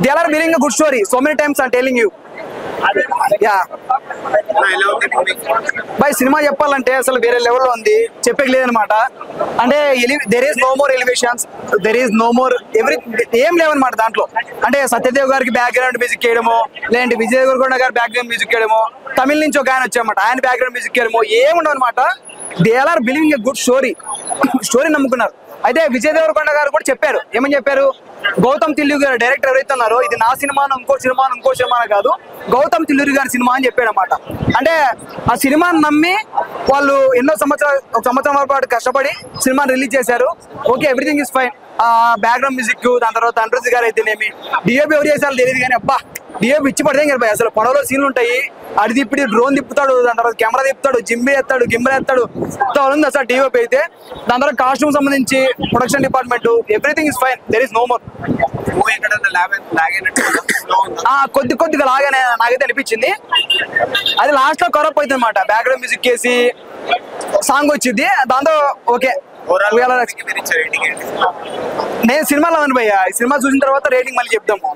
They are believing good story so many times I telling you. By cinema చెప్పాలంటే అసలు వేరే లెవెల్లో ఉంది, చెప్పేకి లేదనమాట. అంటే there is no more elevations, there is no more ఏం లేవన్నమాట దాంట్లో. అంటే సత్యదేవ్ గారికి బ్యాక్గ్రౌండ్ మ్యూజిక్ చేయడమో, లేదంటే విజయ్ దేవరకొండ గారి బ్యాక్గ్రౌండ్ మ్యూజిక్ చేయడమో, తమిళ నుంచి ఒక ఆయన వచ్చాయన్నమాట ఆయన బ్యాక్గ్రౌండ్ మ్యూజిక్ చేయడమో ఏముండవు అనమాట. They are believing a good story నమ్ముకున్నారు. అయితే విజయ్ దేవరకొండ గారు కూడా చెప్పారు, ఏమని చెప్పారు, గౌతమ్ తిల్లూరి గారు డైరెక్టర్ ఎవరైతే ఉన్నారో ఇది నా సినిమాను ఇంకో సినిమా కాదు, గౌతమ్ తిల్లూరి గారి సినిమా అని చెప్పాడు అనమాట. అంటే ఆ సినిమాని నమ్మి వాళ్ళు ఎన్నో సంవత్సరాల పాటు కష్టపడి సినిమాని రిలీజ్ చేశారు. Okay, everything is fine. ఆ బ్యాక్గ్రౌండ్ మ్యూజిక్, దాని తర్వాత అండ్రూజ్ గారు అయితేనేమి, డిఓపి ఎవరు చేశారో తెలియదు కానీ అబ్బా డిఓపి ఇచ్చి పడితే కదా అసలు. పడవలో సీన్లు ఉంటాయి, అది తిప్పి డ్రోన్ తిప్పుతాడు, దాని తర్వాత కెమెరా తిప్పుతాడు, గిమ్మల్ ఎత్తాడు ఉంది అసలు డిఓపి అయితే. దాని తర్వాత కాస్ట్యూమ్ సంబంధించి production department everything is fine, there is no more. కొద్దిగా లాగానే నాకైతే అనిపించింది. అది లాస్ట్ లో కరప్ అవుతుంది అనమాట, బ్యాక్గ్రౌండ్ మ్యూజిక్ వేసి సాంగ్ వచ్చింది దాంతో. ఓకే, నేను సినిమాలో అను భయ్యా, సినిమా చూసిన తర్వాత రేటింగ్ మళ్ళీ చెప్తాము.